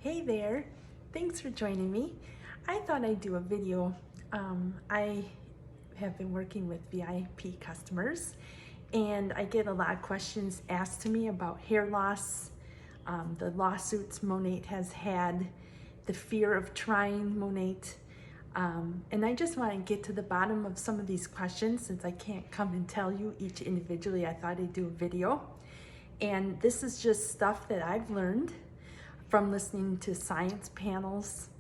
Hey there, thanks for joining me. I thought I'd do a video. I have been working with VIP customers and I get a lot of questions asked to me about hair loss, the lawsuits Monat has had, the fear of trying Monat. And I just want to get to the bottom of some of these questions. Since I can't come and tell you each individually, I thought I'd do a video. And this is just stuff that I've learned from listening to science panels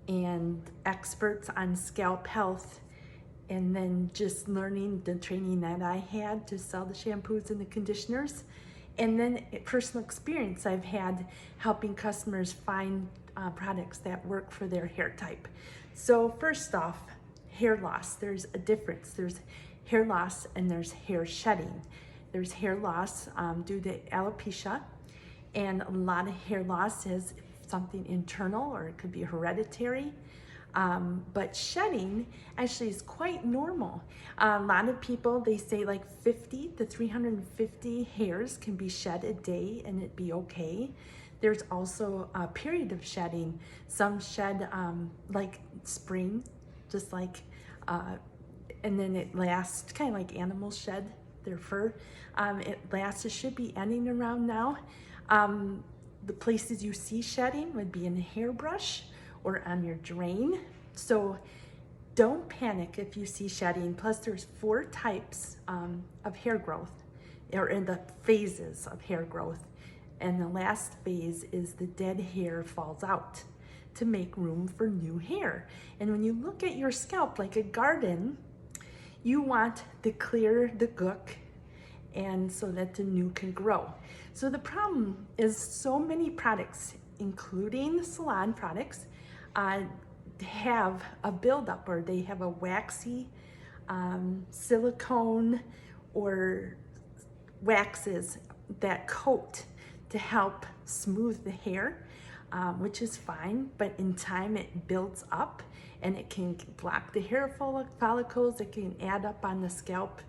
and experts on scalp health, and then just learning the training that I had to sell the shampoos and the conditioners, and then personal experience I've had helping customers find products that work for their hair type. So first off, hair loss. There's a difference. There's hair loss and there's hair shedding. There's hair loss due to alopecia, and a lot of hair loss is something internal or it could be hereditary. But shedding actually is quite normal. A lot of people, they say like 50 to 350 hairs can be shed a day and it'd be okay. There's also a period of shedding. Some shed like spring, just like, and then it lasts kind of like animals shed their fur. It lasts, it should be ending around now. The places you see shedding would be in a hairbrush or on your drain. So don't panic if you see shedding. Plus there's 4 types of hair growth, or in the phases of hair growth. And the last phase is the dead hair falls out to make room for new hair. And when you look at your scalp like a garden, you want to clear the gook and so that the new can grow. So the problem is so many products, including salon products, have a buildup, or they have a waxy silicone or waxes that coat to help smooth the hair, which is fine, but in time it builds up and it can block the hair follicles, it can add up on the scalp,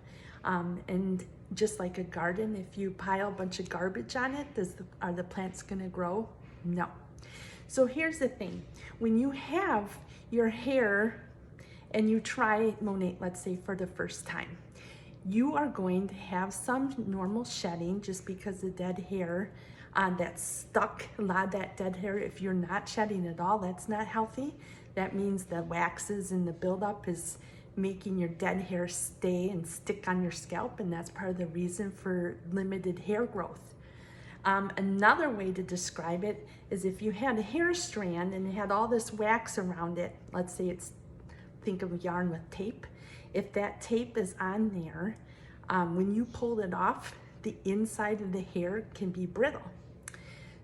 and just like a garden, if you pile a bunch of garbage on it, are the plants gonna grow? No. So here's the thing, when you have your hair and you try Monat, let's say for the first time, you are going to have some normal shedding just because the dead hair that's stuck, a lot of that dead hair, if you're not shedding at all, that's not healthy. That means the waxes and the buildup is making your dead hair stay and stick on your scalp, and that's part of the reason for limited hair growth. Another way to describe it is if you had a hair strand and it had all this wax around it, let's say think of yarn with tape. If that tape is on there, when you pull it off, the inside of the hair can be brittle.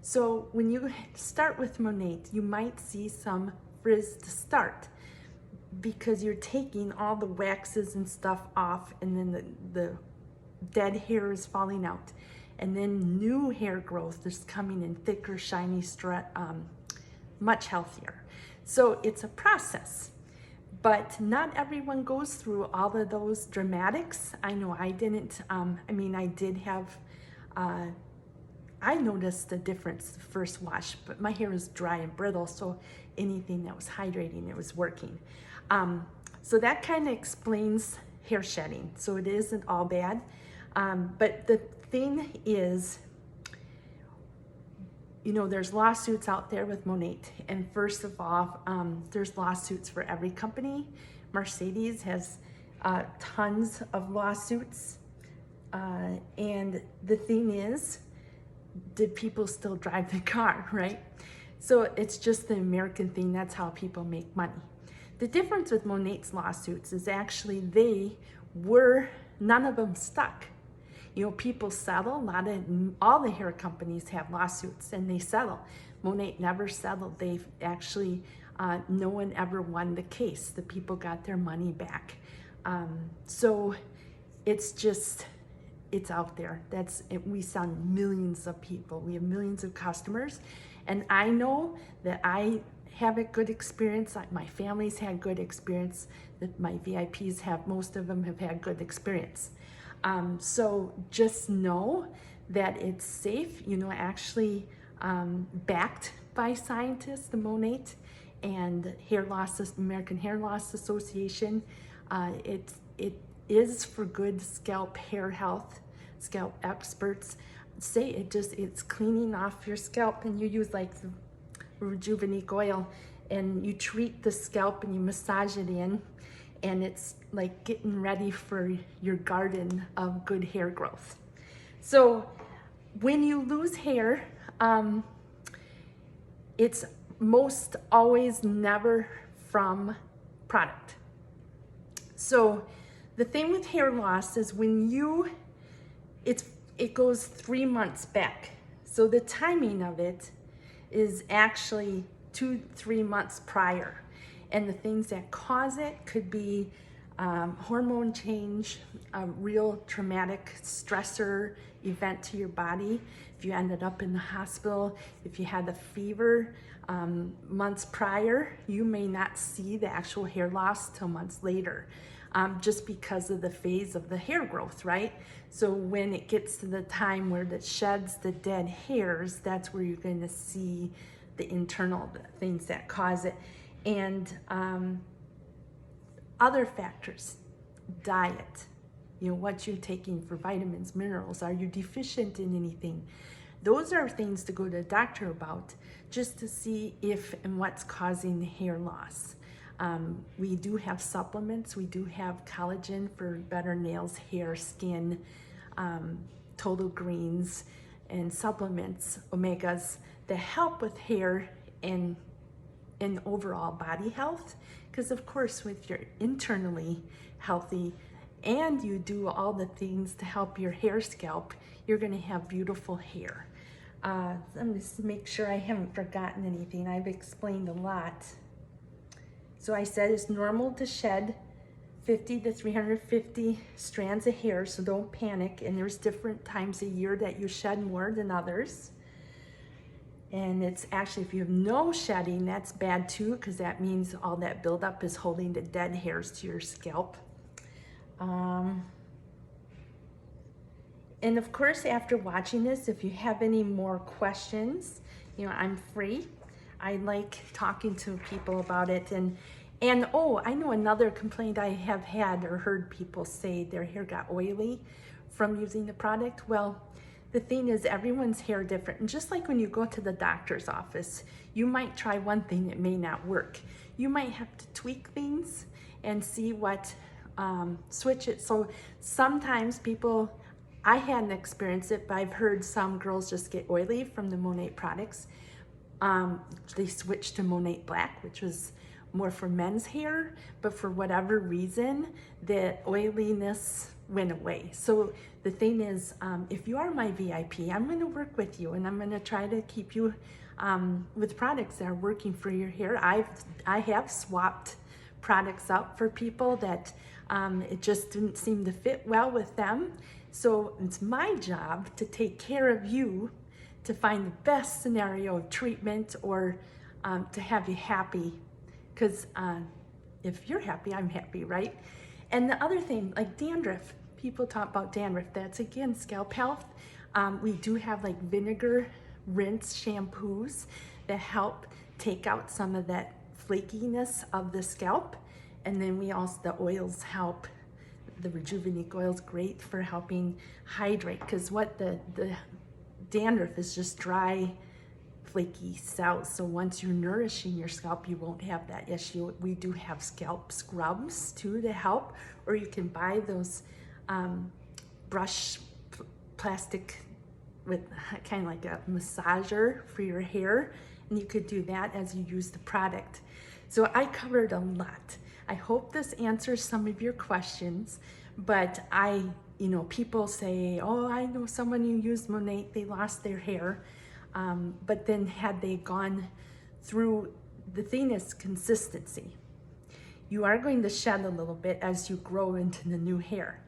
So when you start with Monat, you might see some frizz to start because you're taking all the waxes and stuff off, and then the dead hair is falling out, and then new hair growth is coming in thicker, shiny, much healthier. So it's a process, but not everyone goes through all of those dramatics. I know I didn't. I mean, I did have, I noticed the difference the first wash, but my hair was dry and brittle, so anything that was hydrating, it was working. So that kind of explains hair shedding. So it isn't all bad. But the thing is, you know, there's lawsuits out there with Monat. And first of all, there's lawsuits for every company. Mercedes has tons of lawsuits. And the thing is, did people still drive the car, right? So it's just the American thing. That's how people make money. The difference with Monat's lawsuits is actually none of them stuck. You know, people settle. All the hair companies have lawsuits and they settle. Monat never settled. They've actually, no one ever won the case. The people got their money back. So it's out there. We sell millions of people. We have millions of customers. And I know that I have a good experience. My family's had good experience. That my VIPs most of them have had good experience. So just know that it's safe, you know, actually backed by scientists, the Monat and American Hair Loss Association. It is for good scalp hair health. Scalp experts say it's cleaning off your scalp, and you use like the Rejuvenate oil and you treat the scalp and you massage it in, and it's like getting ready for your garden of good hair growth. So when you lose hair, it's most always never from product. So the thing with hair loss is when it goes 3 months back. So the timing of it is actually 2-3 months prior. And the things that cause it could be hormone change, a real traumatic stressor event to your body. If you ended up in the hospital, if you had a fever months prior, you may not see the actual hair loss till months later, just because of the phase of the hair growth, right? So when it gets to the time where it sheds the dead hairs, that's where you're going to see the internal things that cause it. And other factors, diet, what you're taking for vitamins, minerals, are you deficient in anything? Those are things to go to a doctor about, just to see if and what's causing the hair loss. We do have supplements. We do have collagen for better nails, hair, skin, total greens, and supplements, omegas, that help with hair and overall body health. Because of course, with your internally healthy and you do all the things to help your hair scalp, you're going to have beautiful hair. Let me just make sure I haven't forgotten anything. I've explained a lot. So I said it's normal to shed 50 to 350 strands of hair, so don't panic. And there's different times a year that you shed more than others. And it's actually, if you have no shedding, that's bad too, because that means all that buildup is holding the dead hairs to your scalp. And of course, after watching this, if you have any more questions, I'm free. I like talking to people about it. And oh, I know another complaint I have had or heard people say their hair got oily from using the product. Well, the thing is, everyone's hair different. And just like when you go to the doctor's office, you might try one thing that may not work. You might have to tweak things and see what, switch it. So sometimes people, I hadn't experienced it, but I've heard some girls just get oily from the Monat products. They switched to Monat Black, which was more for men's hair, but for whatever reason, the oiliness went away. So the thing is, if you are my VIP, I'm going to work with you, and I'm going to try to keep you with products that are working for your hair. I have swapped products out for people that it just didn't seem to fit well with them. So it's my job to take care of you, to find the best scenario of treatment, or to have you happy. Because if you're happy, I'm happy, right? And the other thing, like dandruff, people talk about dandruff. That's, again, scalp health. We do have like vinegar rinse shampoos that help take out some of that flakiness of the scalp. And then we also, the oils help. The Rejuvenate oil is great for helping hydrate, because what the dandruff is just dry, flaky cells. So once you're nourishing your scalp, you won't have that issue. We do have scalp scrubs too to help, or you can buy those brush plastic with kind of like a massager for your hair, and you could do that as you use the product. So I covered a lot. I hope this answers some of your questions, but people say, oh, I know someone who used Monat, they lost their hair. But then had they gone through, the thing is consistency. You are going to shed a little bit as you grow into the new hair.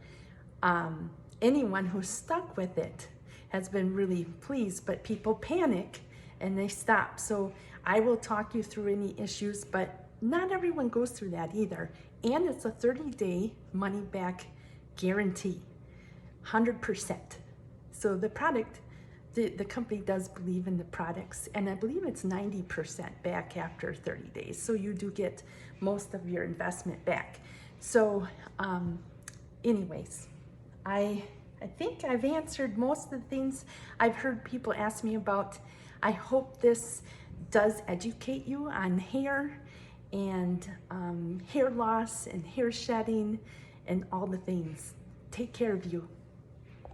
Anyone who's stuck with it has been really pleased, but people panic and they stop. So I will talk you through any issues, but not everyone goes through that either. And it's a 30-day money-back guarantee, 100%. So the product the company does believe in the products, and I believe it's 90% back after 30 days. So you do get most of your investment back. So anyways, I think I've answered most of the things I've heard people ask me about. I hope this does educate you on hair and hair loss and hair shedding and all the things. Take care of you.